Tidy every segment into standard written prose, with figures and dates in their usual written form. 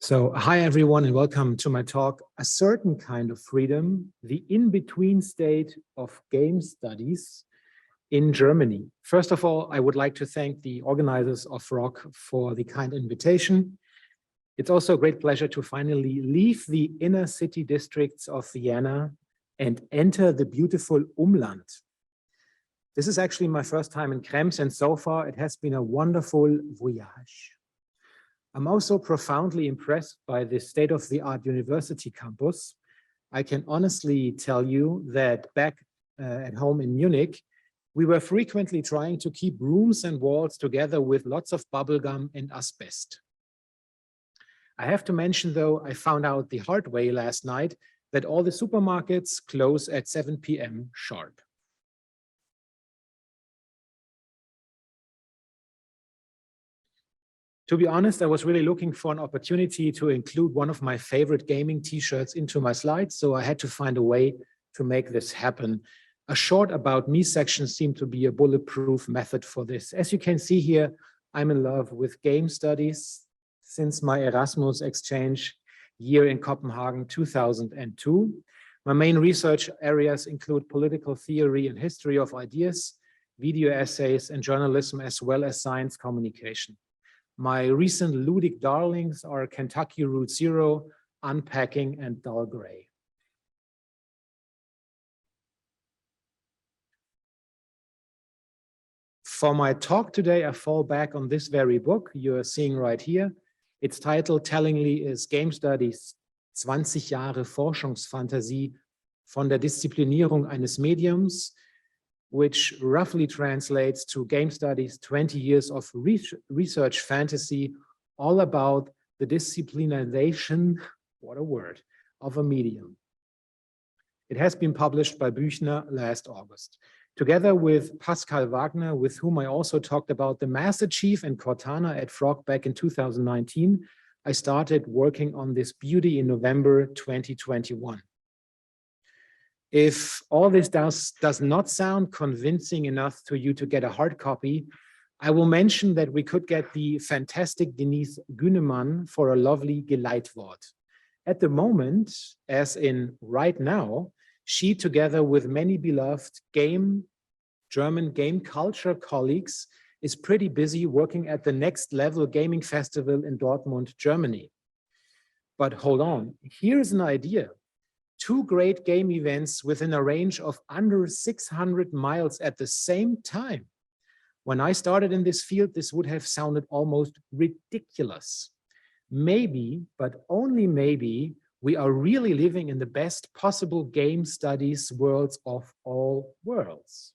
So, hi everyone and welcome to my talk, A Certain Kind of Freedom, the in-between state of game studies in Germany. First of all, I would like to thank the organizers of ROC for the kind invitation. It's also a great pleasure to finally leave the inner city districts of Vienna and enter the beautiful Umland. This is actually my first time in Krems, and so far it has been a wonderful voyage. I'm also profoundly impressed by the state-of-the-art university campus. I can honestly tell you that back at home in Munich, we were frequently trying to keep rooms and walls together with lots of bubblegum and asbestos. I have to mention, though, I found out the hard way last night that all the supermarkets close at 7 p.m. sharp. To be honest, I was really looking for an opportunity to include one of my favorite gaming t-shirts into my slides, so I had to find a way to make this happen. A short About Me section seemed to be a bulletproof method for this. As you can see here, I'm in love with game studies since my Erasmus exchange year in Copenhagen 2002. My main research areas include political theory and history of ideas, video essays, and journalism, as well as science communication. My recent ludic darlings are Kentucky Route Zero, Unpacking, and Dull Gray. For my talk today, I fall back on this very book you're seeing right here. Its title tellingly is Game Studies, 20 Jahre Forschungsfantasie von der Disziplinierung eines Mediums, which roughly translates to Game Studies, 20 years of research fantasy, all about the disciplinization, what a word, of a medium. It has been published by Büchner last August. Together with Pascal Wagner, with whom I also talked about the Master Chief and Cortana at Frog back in 2019, I started working on this beauty in November 2021. If all this does not sound convincing enough to you to get a hard copy, I will mention that we could get the fantastic Denise Günemann for a lovely Geleitwort. At the moment, as in right now, she, together with many beloved German game culture colleagues, is pretty busy working at the Next Level Gaming Festival in Dortmund, Germany. But hold on, here's an idea. 2 great game events within a range of under 600 miles at the same time. When I started in this field, this would have sounded almost ridiculous. Maybe, but only maybe, we are really living in the best possible game studies worlds of all worlds.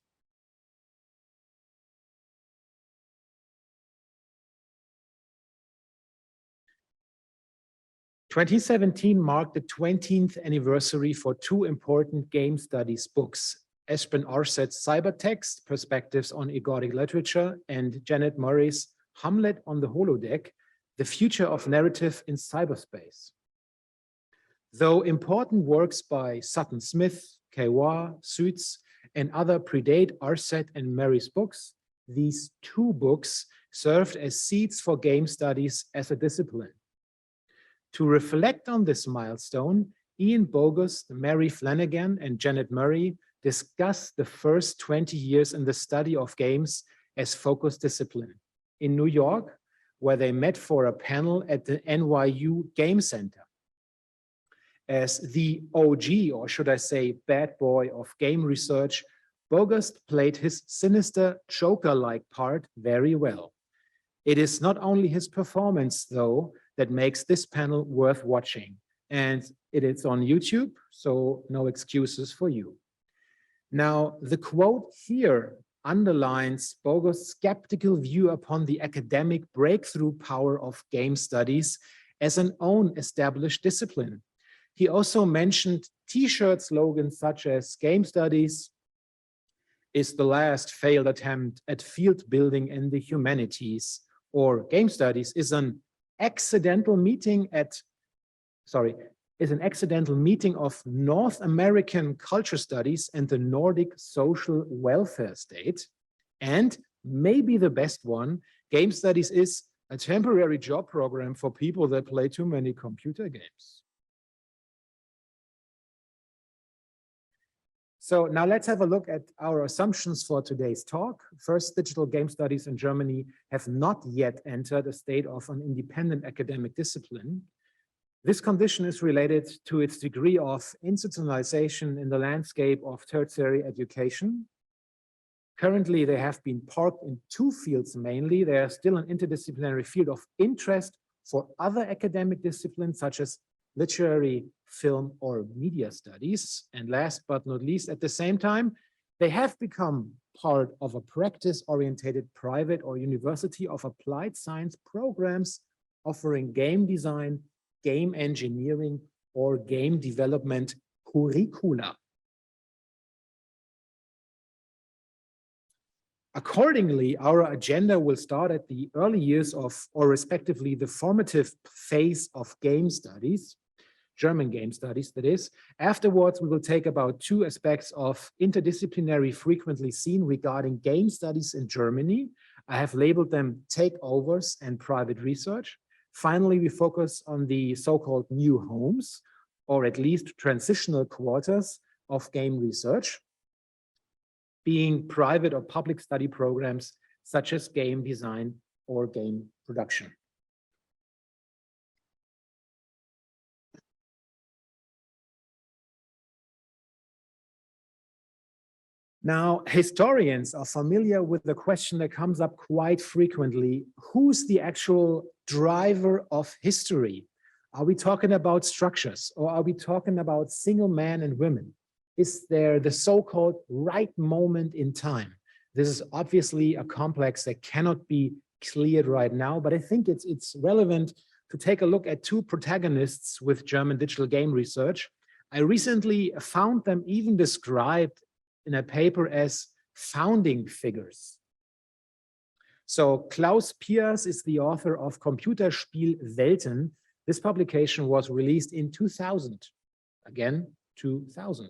In 2017 marked the 20th anniversary for 2 important game studies books, Espen Arset's Cybertext, Perspectives on Egodic Literature, and Janet Murray's Hamlet on the Holodeck, The Future of Narrative in Cyberspace. Though important works by Sutton Smith, Kawar, Suits, and other predate Arset and Murray's books, these 2 books served as seeds for game studies as a discipline. To reflect on this milestone, Ian Bogus, Mary Flanagan, and Janet Murray discussed the first 20 years in the study of games as focus discipline in New York, where they met for a panel at the NYU Game Center. As the OG, or should I say bad boy of game research, Bogus played his sinister Joker-like part very well. It is not only his performance, though, that makes this panel worth watching. And it is on YouTube, so no excuses for you. Now, the quote here underlines Bogus' skeptical view upon the academic breakthrough power of game studies as an own established discipline. He also mentioned t-shirt slogans such as Game Studies is the last failed attempt at field building in the humanities, or Game Studies is an accidental meeting of North American culture studies and the Nordic social welfare state. And maybe the best one, Game Studies is a temporary job program for people that play too many computer games. So now let's have a look at our assumptions for today's talk. First, digital game studies in Germany have not yet entered a state of an independent academic discipline. This condition is related to its degree of institutionalization in the landscape of tertiary education. Currently, they have been parked in two fields mainly. They are still an interdisciplinary field of interest for other academic disciplines, such as literary, film, or media studies. And last but not least, at the same time, they have become part of a practice-oriented private or university of applied science programs offering game design, game engineering, or game development curricula. Accordingly, our agenda will start at the early years of, or respectively, the formative phase of game studies, German game studies, that is. Afterwards, we will take about two aspects of interdisciplinary frequently seen regarding game studies in Germany. I have labeled them takeovers and private research. Finally, we focus on the so-called new homes, or at least transitional quarters of game research, being private or public study programs such as game design or game production. Now, historians are familiar with the question that comes up quite frequently: who's the actual driver of history? Are we talking about structures, or are we talking about single men and women? Is there the so-called right moment in time? This is obviously a complex that cannot be cleared right now, but I think it's relevant to take a look at two protagonists with German digital game research. I recently found them even described in a paper as founding figures. So Klaus Piers is the author of Computerspielwelten. This publication was released in 2000, again, 2000.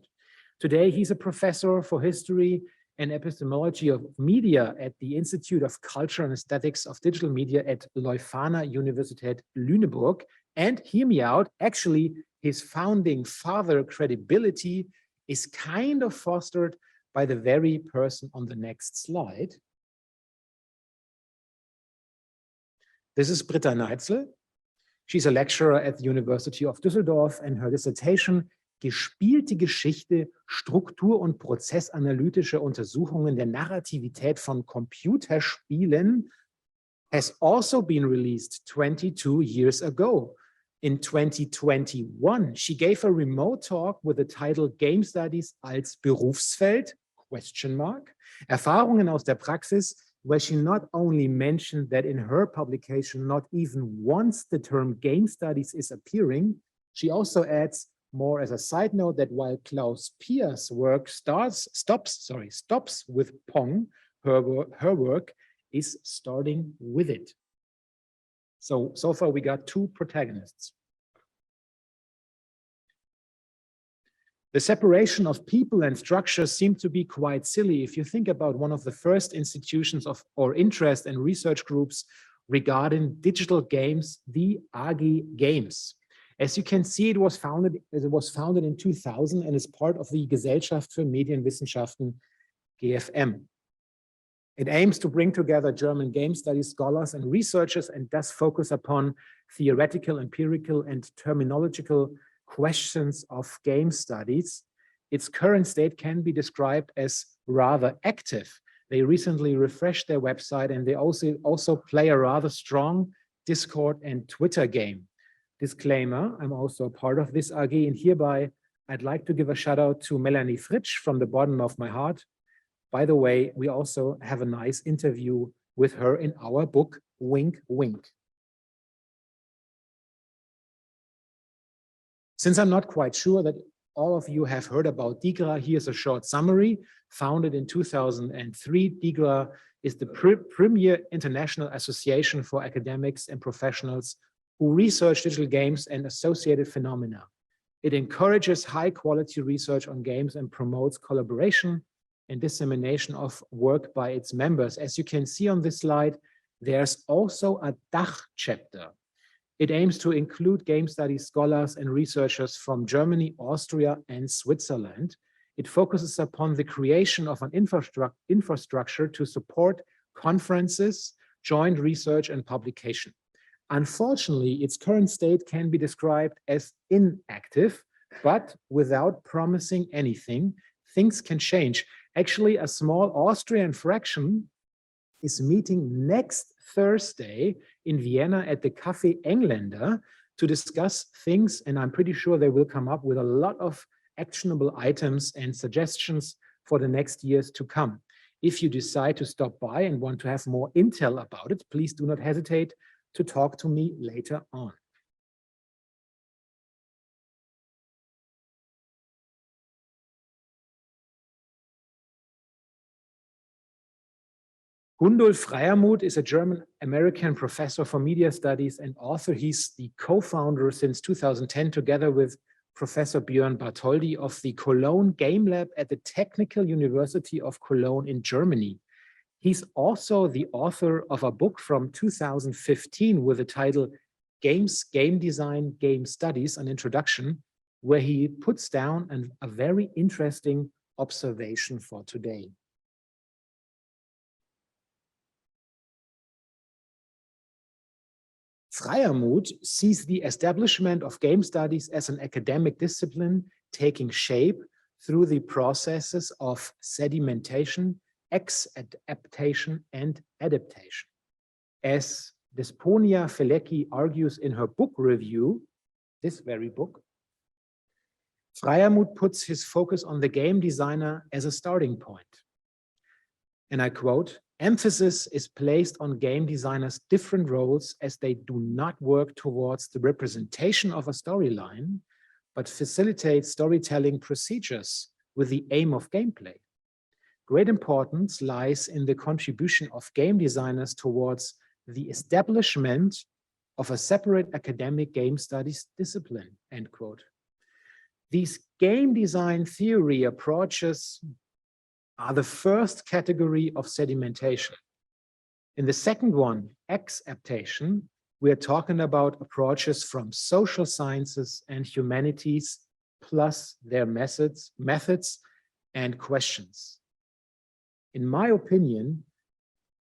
Today, he's a professor for history and epistemology of media at the Institute of Culture and Aesthetics of Digital Media at Leuphana Universität Lüneburg. And hear me out, actually, his founding father credibility is kind of fostered by the very person on the next slide. This is Britta Neitzel. She's a lecturer at the University of Düsseldorf, and her dissertation, Gespielte Geschichte, Struktur- und prozessanalytische Untersuchungen der Narrativität von Computerspielen, has also been released 22 years ago. In 2021, she gave a remote talk with the title Game Studies als Berufsfeld, ? Erfahrungen aus der Praxis, where she not only mentioned that in her publication, not even once the term game studies is appearing, she also adds, more as a side note, that while Klaus Piers' work stops with Pong, her work is starting with it. So far we got two protagonists. The separation of people and structures seemed to be quite silly if you think about one of the first institutions of or interest and research groups regarding digital games, the AG Games. As you can see, it was founded in 2000 and is part of the Gesellschaft für Medienwissenschaften, GFM. It aims to bring together German game studies scholars and researchers and does focus upon theoretical, empirical, and terminological questions of game studies. Its current state can be described as rather active. They recently refreshed their website, and they also play a rather strong Discord and Twitter game. Disclaimer, I'm also a part of this AG, and hereby I'd like to give a shout out to Melanie Fritsch from the bottom of my heart. By the way, we also have a nice interview with her in our book, Wink, Wink. Since I'm not quite sure that all of you have heard about DIGRA, here's a short summary. Founded in 2003, DIGRA is the premier international association for academics and professionals who research digital games and associated phenomena. It encourages high-quality research on games and promotes collaboration and dissemination of work by its members. As you can see on this slide, There's also a Dach chapter. It aims to include game studies scholars and researchers from Germany, Austria, and Switzerland. It focuses upon the creation of an infrastructure to support conferences, joint research, and publication. Unfortunately, its current state can be described as inactive, but without promising anything, things can change. Actually, a small Austrian fraction is meeting next Thursday in Vienna at the Café Engländer to discuss things, and I'm pretty sure they will come up with a lot of actionable items and suggestions for the next years to come. If you decide to stop by and want to have more intel about it, please do not hesitate to talk to me later on. Rudolf Inderst is a German-American professor for media studies and author. He's the co-founder since 2010, together with Professor Björn Bartholdy of the Cologne Game Lab at the Technical University of Cologne in Germany. He's also the author of a book from 2015 with the title Games, Game Design, Game Studies, an Introduction, where he puts down a very interesting observation for today. Freiermuth sees the establishment of game studies as an academic discipline taking shape through the processes of sedimentation, exadaptation, and adaptation. As Desponia Felecki argues in her book review, this very book, Freiermuth puts his focus on the game designer as a starting point. And I quote, "Emphasis is placed on game designers' different roles as they do not work towards the representation of a storyline, but facilitate storytelling procedures with the aim of gameplay. Great importance lies in the contribution of game designers towards the establishment of a separate academic game studies discipline," end quote. These game design theory approaches are the first category of sedimentation. In the second one, exaptation, we are talking about approaches from social sciences and humanities, plus their methods and questions. In my opinion,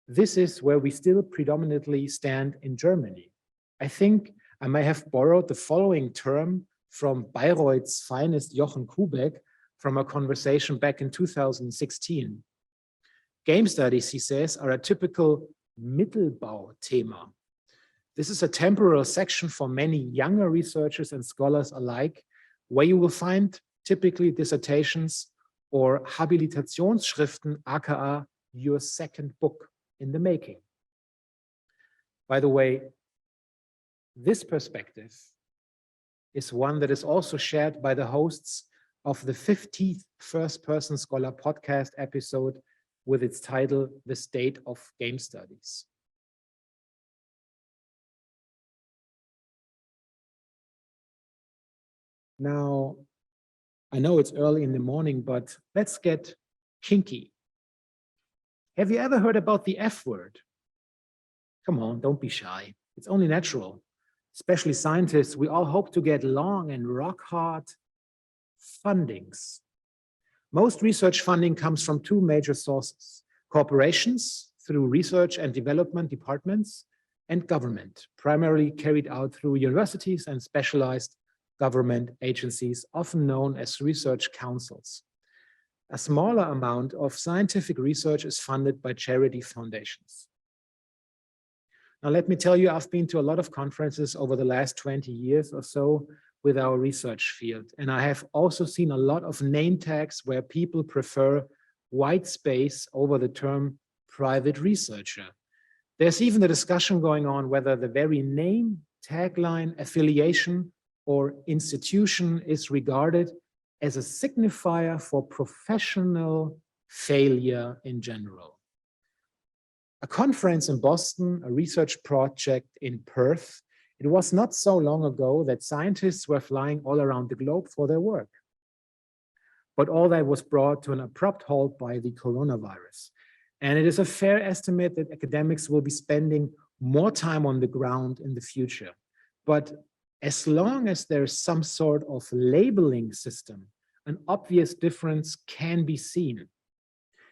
this is where we still predominantly stand in Germany. I think I may have borrowed the following term from Bayreuth's finest Jochen Kubeck from a conversation back in 2016. Game studies, he says, are a typical Mittelbau-Thema. This is a temporal section for many younger researchers and scholars alike, where you will find typically dissertations or Habilitationsschriften, aka your second book in the making. By the way, this perspective is one that is also shared by the hosts of the 50th First Person Scholar podcast episode with its title, The State of Game Studies. Now, I know it's early in the morning, but let's get kinky. Have you ever heard about the F word? Come on, don't be shy. It's only natural. Especially scientists, we all hope to get long and rock hard fundings. Most research funding comes from two major sources: corporations through research and development departments, and government, primarily carried out through universities and specialized government agencies, often known as research councils. A smaller amount of scientific research is funded by charity foundations. Now, let me tell you, I've been to a lot of conferences over the last 20 years or so with our research field. And I have also seen a lot of name tags where people prefer white space over the term private researcher. There's even a discussion going on whether the very name, tagline, affiliation, or institution is regarded as a signifier for professional failure in general. A conference in Boston, a research project in Perth, it was not so long ago that scientists were flying all around the globe for their work. But all that was brought to an abrupt halt by the coronavirus. And it is a fair estimate that academics will be spending more time on the ground in the future. But as long as there's some sort of labeling system, an obvious difference can be seen.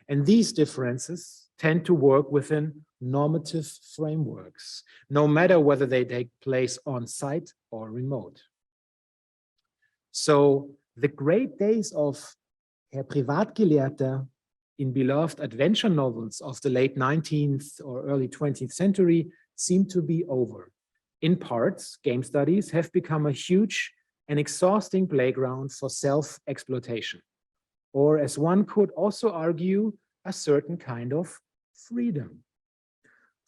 And these differences tend to work within normative frameworks, no matter whether they take place on site or remote. So the great days of Herr Privatgelehrter in beloved adventure novels of the late 19th or early 20th century seem to be over. In parts, game studies have become a huge and exhausting playground for self-exploitation, or as one could also argue, a certain kind of freedom.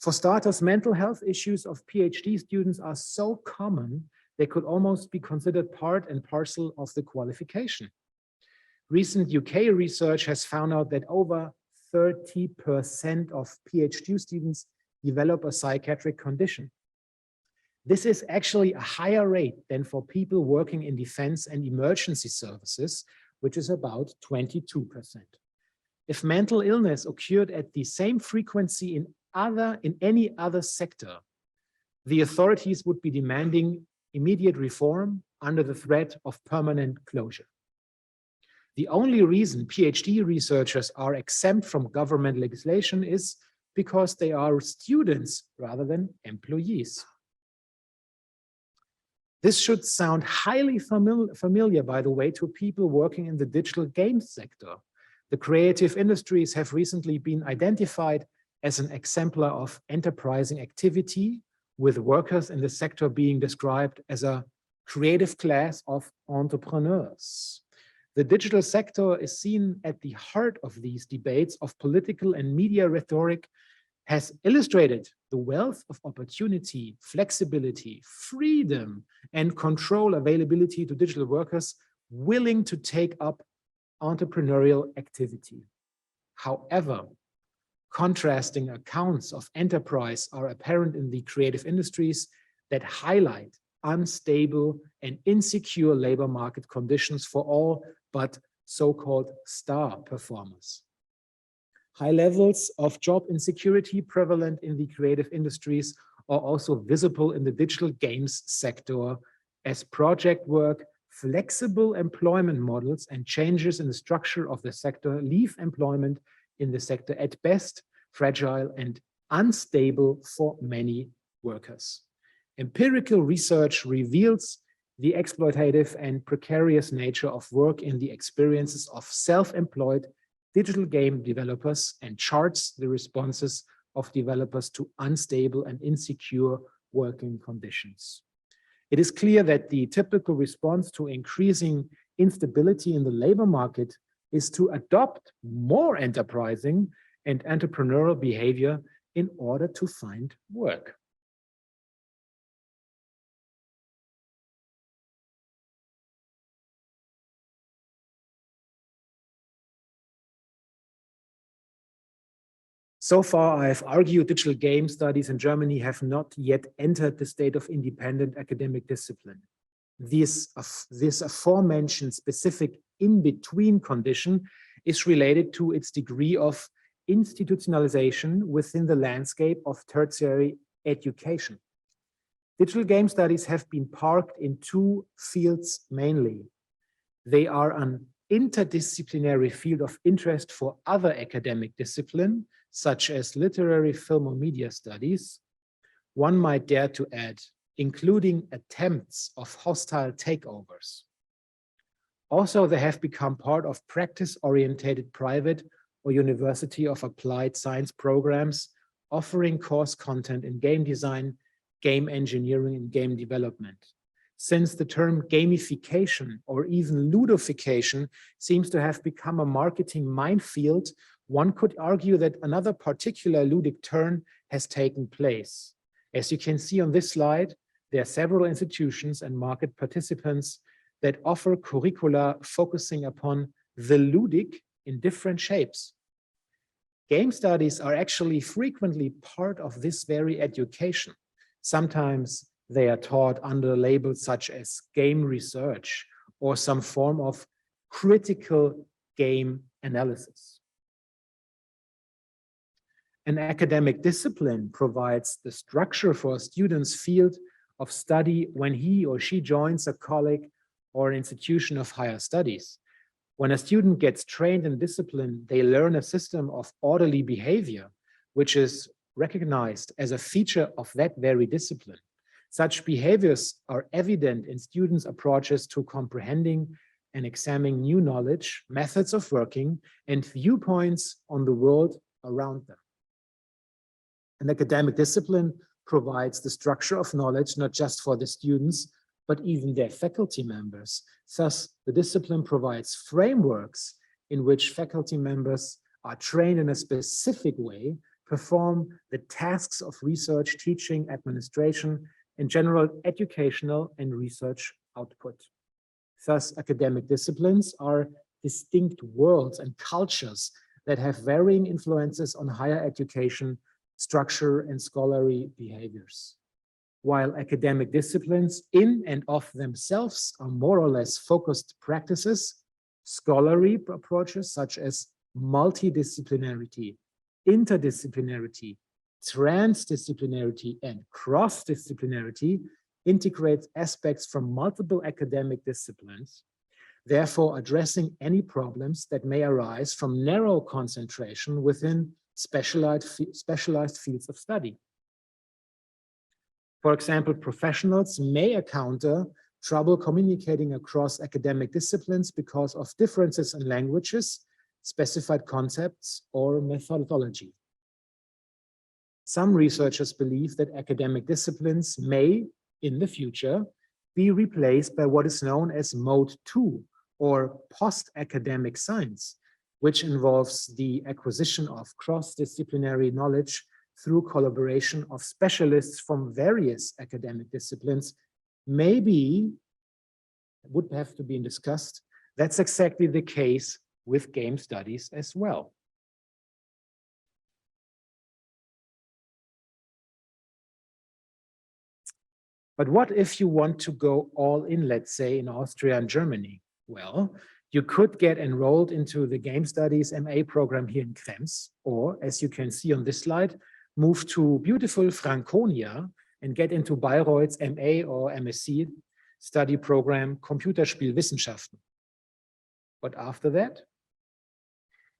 For starters, mental health issues of PhD students are so common, they could almost be considered part and parcel of the qualification. Recent UK research has found out that over 30% of PhD students develop a psychiatric condition. This is actually a higher rate than for people working in defense and emergency services, which is about 22%. If mental illness occurred at the same frequency in any other sector, the authorities would be demanding immediate reform under the threat of permanent closure. The only reason PhD researchers are exempt from government legislation is because they are students rather than employees. This should sound highly familiar, by the way, to people working in the digital games sector. The creative industries have recently been identified as an exemplar of enterprising activity, with workers in the sector being described as a creative class of entrepreneurs. The digital sector is seen at the heart of these debates of political and media rhetoric, has illustrated the wealth of opportunity, flexibility, freedom, and control availability to digital workers willing to take up entrepreneurial activity. However, contrasting accounts of enterprise are apparent in the creative industries that highlight unstable and insecure labor market conditions for all but so-called star performers. High levels of job insecurity prevalent in the creative industries are also visible in the digital games sector, as project work, flexible employment models, and changes in the structure of the sector leave employment in the sector at best fragile and unstable for many workers. Empirical research reveals the exploitative and precarious nature of work in the experiences of self-employed digital game developers and charts the responses of developers to unstable and insecure working conditions. It is clear that the typical response to increasing instability in the labor market is to adopt more enterprising and entrepreneurial behavior in order to find work. So far, I have argued digital game studies in Germany have not yet entered the state of independent academic discipline. This aforementioned specific in-between condition is related to its degree of institutionalization within the landscape of tertiary education. Digital game studies have been parked in two fields mainly. They are an interdisciplinary field of interest for other academic discipline, such as literary, film, or media studies. One might dare to add, including attempts of hostile takeovers. Also, they have become part of practice-oriented private or University of Applied Science programs, offering course content in game design, game engineering, and game development. Since the term gamification or even ludification seems to have become a marketing minefield, one could argue that another particular ludic turn has taken place. As you can see on this slide, there are several institutions and market participants that offer curricula focusing upon the ludic in different shapes. Game studies are actually frequently part of this very education. Sometimes they are taught under labels such as game research or some form of critical game analysis. An academic discipline provides the structure for a student's field of study when he or she joins a college or an institution of higher studies. When a student gets trained in discipline, they learn a system of orderly behavior, which is recognized as a feature of that very discipline. Such behaviors are evident in students' approaches to comprehending and examining new knowledge, methods of working, and viewpoints on the world around them. An academic discipline provides the structure of knowledge not just for the students, but even their faculty members. Thus, the discipline provides frameworks in which faculty members are trained in a specific way, perform the tasks of research, teaching, administration, and general educational and research output. Thus, academic disciplines are distinct worlds and cultures that have varying influences on higher education, structure, and scholarly behaviors. While academic disciplines in and of themselves are more or less focused practices, scholarly approaches such as multidisciplinarity, interdisciplinarity, transdisciplinarity, and cross-disciplinarity integrate aspects from multiple academic disciplines, therefore addressing any problems that may arise from narrow concentration within specialized fields of study. For example, professionals may encounter trouble communicating across academic disciplines because of differences in languages, specified concepts, or methodology. Some researchers believe that academic disciplines may, in the future, be replaced by what is known as Mode 2, or post-academic science, which involves the acquisition of cross-disciplinary knowledge through collaboration of specialists from various academic disciplines. Maybe would have to be discussed. That's exactly the case with game studies as well. But what if you want to go all in, let's say, in Austria and Germany? Well, you could get enrolled into the Game Studies MA program here in Krems, or as you can see on this slide, move to beautiful Franconia and get into Bayreuth's MA or MSc study program, Computerspielwissenschaften. But after that,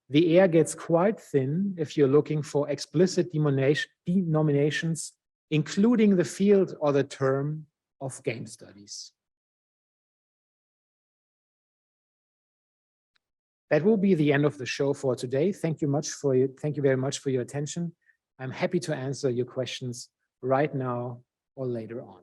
the air gets quite thin if you're looking for explicit denominations, including the field or the term of game studies. That will be the end of the show for today. Thank you very much for your attention. I'm happy to answer your questions right now or later on.